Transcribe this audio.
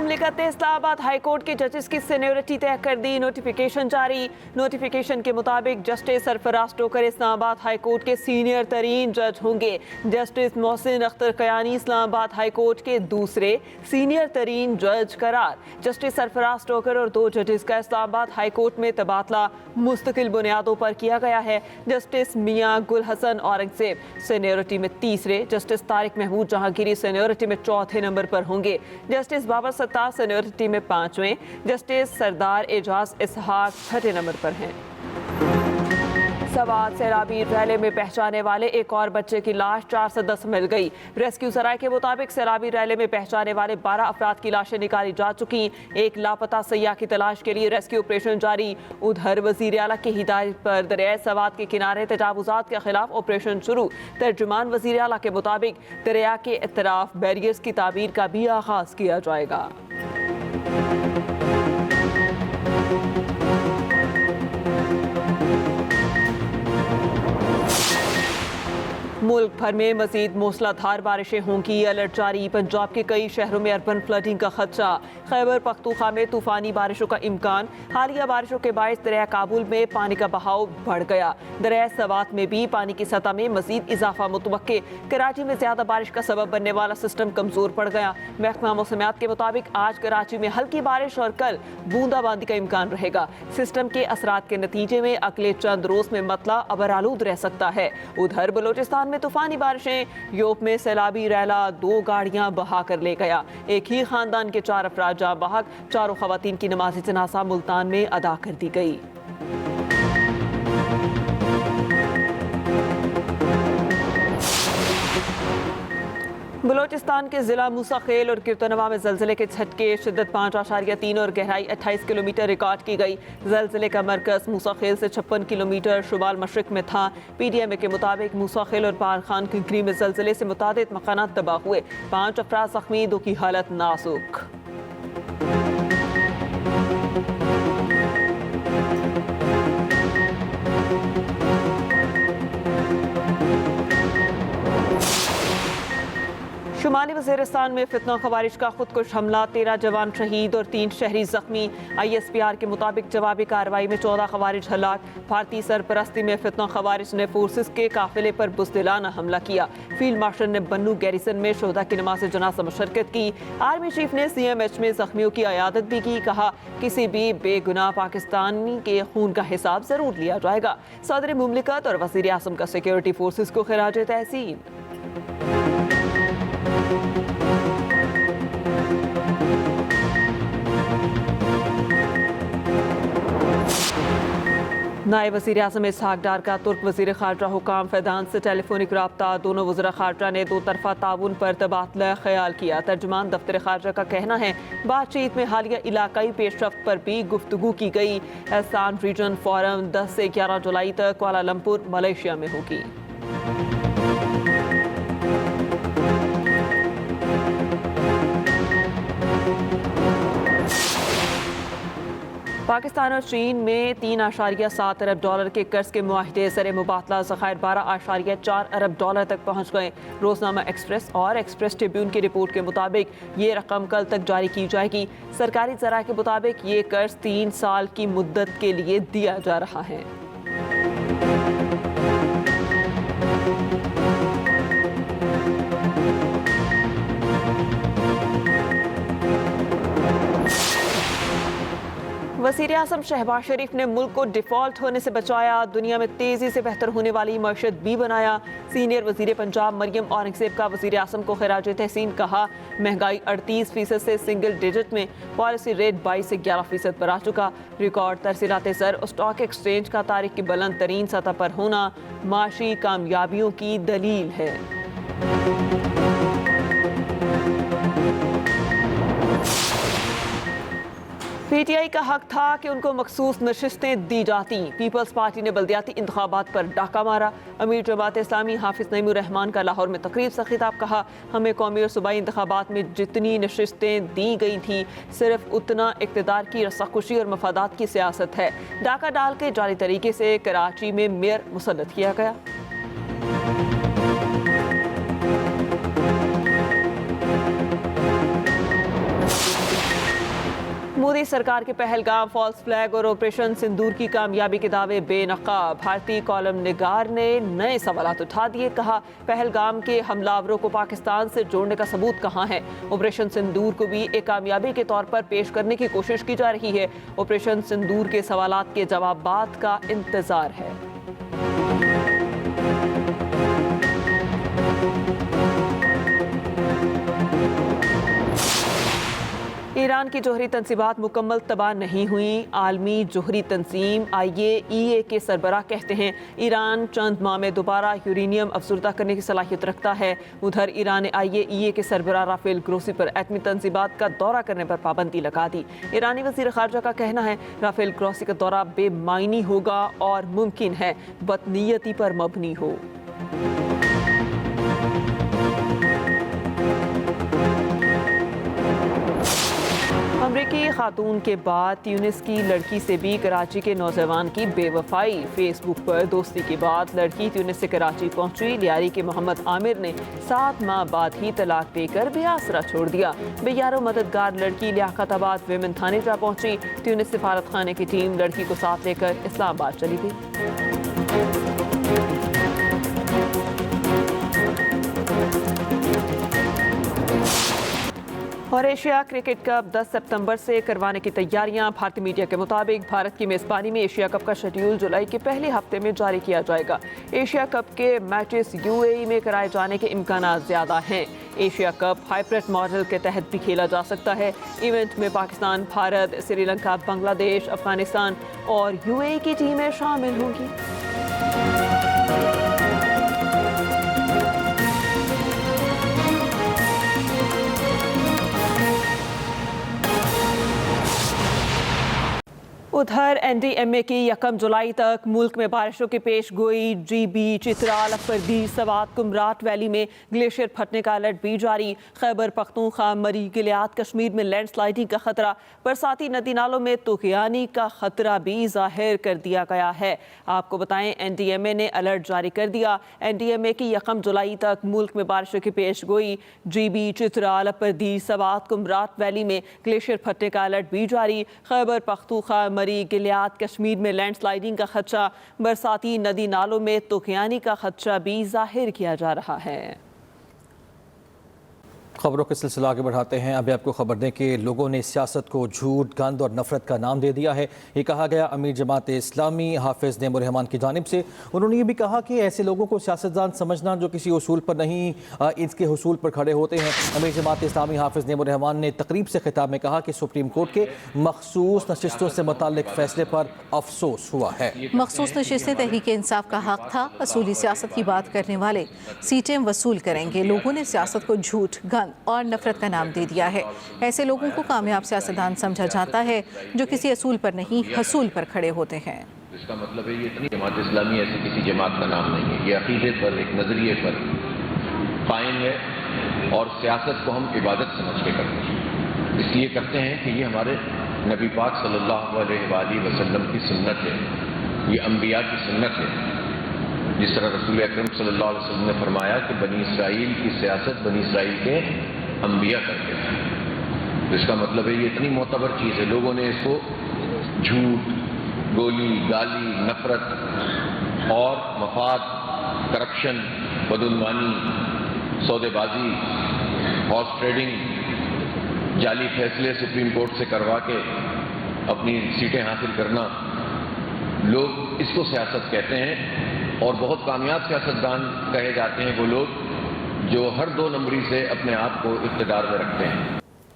मुमलिकत ने Islamabad high court के जजेस की सीनियरिटी तय कर दी। नोटिफिकेशन जारी। नोटिफिकेशन के मुताबिक justice Sarfraz Dogar Islamabad high court के सीनियर तरीन जज होंगे। Justice Mohsin Akhtar Kayani Islamabad high court के दूसरे सीनियर तरीन जज करार। जस्टिस सरफराज टोकर और 2 जजेस का इस्लामाबाद हाई कोर्ट में तबादला मुस्तकिल बुनियादों पर किया गया है। जस्टिस मियां गुल हसन औरंगजेब सीनियरिटी में तीसरे, जस्टिस तारिक महमूद जहांगीरी सीनियरिटी में चौथे नंबर पर होंगे। जस्टिस बाबर सत्तार सीनियरिटी में 5वें, जस्टिस सरदार एजाज इसहाक 6ठे नंबर पर हैं। सवात सैलाबी रैले में पहचाने वाले एक और बच्चे की लाश 4 से 10 मिल गई। रेस्क्यू सराय के मुताबिक सैलाबी रैले में पहचाने वाले 12 अफराद की लाशें निकाली जा चुकी। एक लापता सैयाह की तलाश के लिए रेस्क्यू ऑपरेशन जारी। उधर वजीर आला की हिदायत पर दरियाए सवात के किनारे तजावुजात के खिलाफ ऑपरेशन शुरू। तर्जुमान वजीर आला के मुताबिक दरिया के इतराफ बैरियर्स की तामीर का भी आगाज किया जाएगा। मुल्क भर में मजीद मूसलाधार बारिशें होंगी, अलर्ट जारी। पंजाब के कई शहरों में अर्बन फ्लडिंग का खदशा। खैबर पख्तूनख्वा में तूफानी बारिशों का इम्कान। हालिया बारिशों के बायस दरिया काबुल में पानी का बहाव बढ़ गया। दरिया सवात में भी पानी की सतह में मजीद इजाफा मुतवक्के। कराची में ज्यादा बारिश का सबब बनने वाला सिस्टम कमजोर पड़ गया। महकमा मौसमियात के मुताबिक आज कराची में हल्की बारिश और कल बूंदाबांदी का इम्कान रहेगा। सिस्टम के असरात के नतीजे में अगले चंद रोज में मतला अबरालूद रह सकता है। उधर बलोचिस्तान में तूफानी बारिशें। यूप में सैलाबी रैला 2 गाड़ियां बहा कर ले गया। एक ही खानदान के 4 अफराद जाँ बहक। 4 खवातीन की नमाज़ जनाज़ा मुल्तान में अदा कर दी गई। बलोचिस्तान के जिला मूसाखेल और किरतनवा में ज़लज़ले के झटके। शिद्दत 5.3 और गहराई 28 किलोमीटर रिकॉर्ड की गई। ज़लज़ले का मरकज़ मूसाखेल से 56 किलोमीटर शुमाल मशरिक में था। PDMA के मुताबिक मूसाखेल और पारखान किंकरी में ज़लज़ले से मुतादिद मकानात तबाह हुए। 5 अफराद ज़ख्मी, 2 की हालत नाजुक। शुमाली वज़ीरिस्तान में फितना खवारिज का खुदकुश हमला। 13 जवान शहीद और 3 शहरी जख्मी। ISPR के मुताबिक जवाबी कार्रवाई में 14 खवारिज हलाक। भारतीय सरपरस्ती में फितना खवारिज ने फोर्सेस के काफिले पर बुज़दिलाना हमला किया। फील्ड मार्शल ने बन्नू गैरिसन में शोधा की नमाज़ जनाज़ा में शिरकत की। आर्मी चीफ ने CMH में जख्मियों की अयादत भी की। कहा किसी भी बेगुनाह पाकिस्तानी के खून का हिसाब जरूर लिया जाएगा। सदर मुमलिकत और वज़ीर आज़म का सिक्योरिटी फोर्सेस को खिराज तहसीन। नायब वज़ीर आज़म इसहाक डार का तुर्क वज़ीर ख़ारजा हुकाम फैदान से टेलीफोनिक रब्ता। दोनों वज़ीर ख़ारजा ने 2 तरफ़ा ताउन पर तबादला ख्याल किया। तर्जुमान दफ्तर ख़ारजा का कहना है बातचीत में हालिया इलाकाई पेशरफ्त पर भी गुफ्तगू की गई। एहसान रीजन फोरम 10 से 11 जुलाई तक कुआलालंपुर मलेशिया में होगी। पाकिस्तान और चीन में 3.7 अरब डॉलर के कर्ज के मुआहिदे ज़र मुबादला ज़खायर 12.4 अरब डॉलर तक पहुँच गए। रोज़नामा एक्सप्रेस और एक्सप्रेस ट्रिब्यून की रिपोर्ट के मुताबिक ये रकम कल तक जारी की जाएगी। सरकारी ज़राए के मुताबिक ये कर्ज 3 साल की मुद्दत के लिए दिया जा रहा है। वज़ीर आज़म शहबाज शरीफ ने मुल्क को डिफ़ॉल्ट होने से बचाया। दुनिया में तेज़ी से बेहतर होने वाली मईशत भी बनाया। सीनियर वज़ीर पंजाब मरियम औरंगज़ेब का वज़ीर आज़म को खिराज तहसीन। कहा महंगाई 38% से सिंगल डिजिट में, पॉलिसी रेट 22 से 11% पर आ चुका। रिकॉर्ड तरसीलात ज़र और स्टॉक एक्सचेंज का तारीख की बुलंद तरीन सतह पर होना माशी कामयाबियों की दलील है। PTI का हक था कि उनको मखसूस नशिस्तें दी जाती। पीपल्स पार्टी ने बल्दियाती इंतखाबात पर डाका मारा। अमीर जमात इस्लामी हाफिज नईमुर रहमान का लाहौर में तकरीब से खिताब। कहा हमें कौमी और सूबाई इंतखाबात में जितनी नशिस्तें दी गई थी सिर्फ उतना इक़्तिदार की रसाखुशी और मफादात की सियासत है। डाका डाल के जारी तरीके से कराची में मेयर मुसल्लत किया गया। यूएई सरकार के पहलगाम फॉल्स फ्लैग और ऑपरेशन सिंदूर की कामयाबी के दावे बेनकाब। भारतीय कॉलम निगार ने नए सवालात उठा दिए। कहा, पहलगाम के हमलावरों को पाकिस्तान से जोड़ने का सबूत कहां है। ऑपरेशन सिंदूर को भी एक कामयाबी के तौर पर पेश करने की कोशिश की जा रही है। ऑपरेशन सिंदूर के सवालात के जवाबात का इंतजार है। ईरान की जोहरी तंसीबात मुकम्मल तबाह नहीं हुई। आलमी जोहरी तंजीम IAEA के सरबराह कहते हैं ईरान चंद माह में दोबारा यूरेनियम अफसुर्दा करने की सलाहियत रखता है। उधर ईरान ने IAEA के सरबराह राफेल ग्रोसी पर एटमी तंजीबात का दौरा करने पर पाबंदी लगा दी। ईरानी वज़ीर ख़ारजा का कहना है राफेल ग्रोसी का दौरा बेमायनी होगा और मुमकिन है बदनीयती पर मबनी हो। अमरीकी खातून के बाद ट्यूनिस की लड़की से भी कराची के नौजवान की बेवफाई। फेसबुक पर दोस्ती के बाद लड़की ट्यूनिस से कराची पहुंची। लियारी के मोहम्मद आमिर ने 7 माह बाद ही तलाक देकर बेआसरा छोड़ दिया। बेयारो मददगार लड़की लियाकताबाद विमेन थाने जा पहुंची। ट्यूनिस सिफारत खाने की टीम लड़की को साथ लेकर इस्लामाबाद चली गई। और एशिया क्रिकेट कप 10 सितंबर से करवाने की तैयारियां। भारतीय मीडिया के मुताबिक भारत की मेज़बानी में एशिया कप का शेड्यूल जुलाई के पहले हफ्ते में जारी किया जाएगा। एशिया कप के मैचेस UAE में कराए जाने के इम्कानात ज़्यादा हैं। एशिया कप हाइब्रिड मॉडल के तहत भी खेला जा सकता है। इवेंट में पाकिस्तान, भारत, श्रीलंका, बांग्लादेश, अफगानिस्तान और UAE की टीमें शामिल होंगी। उधर NDMA की 1 जुलाई तक मुल्क में बारिशों की पेश गोई। GB, चित्राल, अकबरदी, सवात, कुमराट वैली में ग्लेशियर फटने का अलर्ट भी जारी। खैबर पख्तूनख्वा, मरी, गिलियात कश्मीर में लैंडस्लाइडिंग का खतरा। बरसाती नदी नालों में तुगयानी का खतरा भी जाहिर कर दिया गया है। आपको बताएं NDMA ने अलर्ट जारी कर दिया। NDMA की 1 जुलाई तक मुल्क में बारिशों की पेश गोई। GB, चित्राल, अकबरदी, सवात, कुमराट वैली में ग्लेशियर फटने का अलर्ट भी जारी। खैबर पख्तूनख्वा, मरी, गिलियात कश्मीर में लैंडस्लाइडिंग का खदशा। बरसाती नदी नालों में तुगयानी का खदशा भी जाहिर किया जा रहा है। खबरों के सिलसिला आगे बढ़ाते हैं। अभी आपको खबर दें कि लोगों ने सियासत को झूठ, गंद और नफरत का नाम दे दिया है। ये कहा गया अमीर जमात इस्लामी हाफिज नेमुर रहमान की जानिब से। उन्होंने ये भी कहा कि ऐसे लोगों को सियासतदान समझना जो किसी उसूल पर नहीं इसके हुसूल पर खड़े होते हैं। अमीर जमात इस्लामी हाफिज नेमुर रहमान ने तकरीब से खिताब में कहा कि सुप्रीम कोर्ट के मखसूस नशिस्तों से मुताल्लिक फैसले पर अफसोस हुआ है। मखसूस नशिस्तें तहरीक इंसाफ का हक था। असूली सियासत की बात करने वाले सीटें वसूल करेंगे। लोगों ने सियासत को झूठ, गंद और नफरत का नाम दे दिया है। ऐसे लोगों को कामयाब सियासतदान समझा जाता है जो किसी असूल पर नहीं हसूल पर खड़े होते हैं। इसका मतलब है ये इतनी जमात इस्लामी ऐसी किसी जमात का नाम नहीं है। ये अकीदे पर, एक नजरिए पर कायम है और सियासत को हम इबादत समझ के करते हैं। इसलिए करते हैं कि ये हमारे नबी पाक सल्लल्लाहु अलैहि वसल्लम की सुन्नत है, ये अम्बिया की सुन्नत है। जिस तरह रसूल अकरम सल्लल्लाहु अलैहि वसल्लम ने फरमाया कि बनी इसराइल की सियासत बनी इसराइल के अम्बिया करते हैं। तो इसका मतलब है ये इतनी मोतबर चीज़ है। लोगों ने इसको झूठ, गोली, गाली, नफरत और मफाद, करप्शन, बदउनवानी, सौदेबाजी, हॉर्स ट्रेडिंग, जाली फैसले सुप्रीम कोर्ट से करवा के अपनी सीटें हासिल करना, लोग इसको सियासत कहते हैं। और बहुत कामयाब सियासतदान कहे जाते हैं वो लोग जो हर 2 नंबरी से अपने आप को इक़्तिदार में रखते हैं।